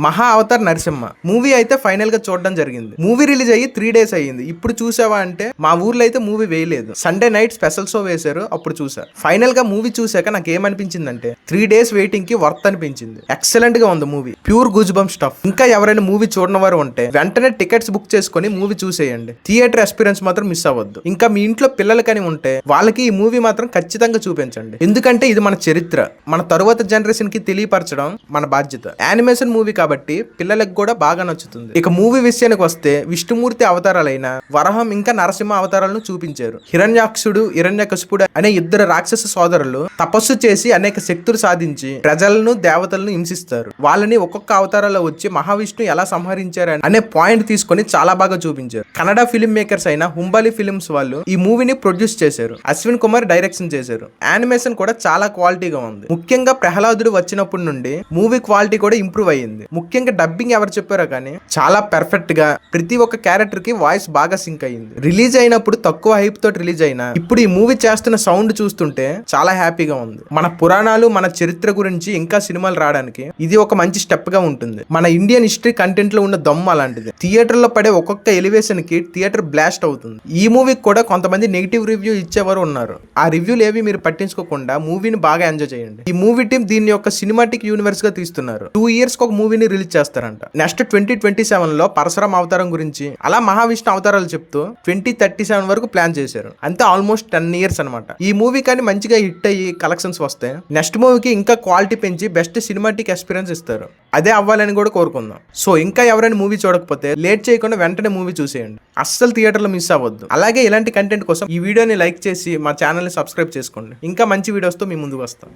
మహా Avatar Narasimha movie అయితే final గా చూడడం జరిగింది. మూవీ రిలీజ్ అయ్యి 3 days అయ్యింది. ఇప్పుడు చూసావా అంటే మా ఊర్లో అయితే మూవీ వేయలేదు. సండే నైట్ స్పెషల్ షో వేశారు, అప్పుడు చూసా. ఫైనల్ గా మూవీ చూసాక నాకు ఏమనిపించిందంటే 3 days వెయిటింగ్ కి వర్త్ అనిపించింది. ఎక్సలెంట్ గా ఉంది movie, pure goose bump stuff. ఇంకా ఎవరైనా మూవీ చూడని వారు ఉంటే వెంటనే టికెట్స్ బుక్ చేసుకుని మూవీ చూసేయండి. థియేటర్ ఎక్స్పీరియన్స్ మాత్రం మిస్ అవ్వద్దు. ఇంకా మీ ఇంట్లో పిల్లలకని ఉంటే వాళ్ళకి ఈ మూవీ మాత్రం ఖచ్చితంగా చూపించండి. ఎందుకంటే ఇది మన చరిత్ర, మన తరువాత జనరేషన్ కి తెలియపరచడం మన బాధ్యత. యానిమేషన్ మూవీ కాబట్టి పిల్లలకు కూడా బాగా నచ్చుతుంది. ఇక మూవీ విషయానికి వస్తే విష్ణుమూర్తి అవతారాలైన వరహం ఇంకా నరసింహ అవతారాలను చూపించారు. హిరణ్యాక్షుడు, హిరణ్యకశిపుడు అనే ఇద్దరు రాక్షస సోదరులు తపస్సు చేసి అనేక శక్తులు సాధించి ప్రజలను దేవతలను హింసిస్తారు. వాళ్ళని ఒక్కొక్క అవతారాల్లో వచ్చి మహావిష్ణు ఎలా సంహరించారు అనే పాయింట్ తీసుకొని చాలా బాగా చూపించారు. కన్నడ ఫిల్మ్ మేకర్స్ అయిన హుంబాలి ఫిలిమ్స్ వాళ్ళు ఈ మూవీని ప్రొడ్యూస్ చేశారు. అశ్విన్ కుమార్ డైరెక్షన్ చేశారు. యానిమేషన్ కూడా చాలా క్వాలిటీగా ఉంది. ముఖ్యంగా ప్రహ్లాదుడు వచ్చినప్పటి నుండి మూవీ క్వాలిటీ కూడా ఇంప్రూవ్ అయ్యింది. ముఖ్యంగా డబ్బింగ్ ఎవరు చెప్పారో కానీ చాలా పర్ఫెక్ట్ గా ప్రతి ఒక్క క్యారెక్టర్ కి వాయిస్ బాగా సింక్ అయ్యింది. రిలీజ్ అయినప్పుడు తక్కువ హైప్ తోటి రిలీజ్ అయినా ఇప్పుడు ఈ మూవీ చేస్తున్న సౌండ్ చూస్తుంటే చాలా హ్యాపీగా ఉంది. మన పురాణాలు, మన చరిత్ర గురించి ఇంకా సినిమాలు రావడానికి ఇది ఒక మంచి స్టెప్ గా ఉంటుంది. మన ఇండియన్ హిస్టరీ కంటెంట్ లో ఉన్న దమ్ము అలాంటిది. థియేటర్ లో పడే ఒక్కొక్క ఎలివేషన్ కి థియేటర్ బ్లాస్ట్ అవుతుంది. ఈ మూవీకి కూడా కొంతమంది నెగిటివ్ రివ్యూ ఇచ్చేవారు ఉన్నారు. ఆ రివ్యూలు ఏవి మీరు పట్టించుకోకుండా మూవీని బాగా ఎంజాయ్ చేయండి. ఈ మూవీ టీం దీన్ని ఒక సినిమాటిక్ యూనివర్స్ గా తీస్తున్నారు. 2 years కి ఒక మూవీని రిలీజ్ చేస్తారంట. నెక్స్ట్ 2027 లో పరశురామ అవతారం గురించి, అలా మహావిష్ణు అవతారాలు చెప్తూ 2037 వరకు ప్లాన్ చేశారు. అంతే ఆల్మోస్ట్ 10 years అనమాట. ఈ మూవీ కానీ మంచిగా హిట్ అయ్యి కలెక్షన్స్ వస్తే నెక్స్ట్ మూవీకి ఇంకా క్వాలిటీ పెంచి బెస్ట్ సినిమాటిక్ ఎక్స్పీరియన్స్ ఇస్తారు. అదే అవ్వాలని కూడా కోరుకుందాం. సో ఇంకా ఎవరైనా మూవీ చూడకపోతే లేట్ చేయకుండా వెంటనే మూవీ చూసేయండి. అస్సలు థియేటర్లో మిస్ అవ్వద్దు. అలాగే ఇలాంటి కంటెంట్ కోసం ఈ వీడియోని లైక్ చేసి మా ఛానల్ని సబ్స్క్రైబ్ చేసుకోండి. ఇంకా మంచి వీడియోస్తో మీ ముందుకు వస్తాం.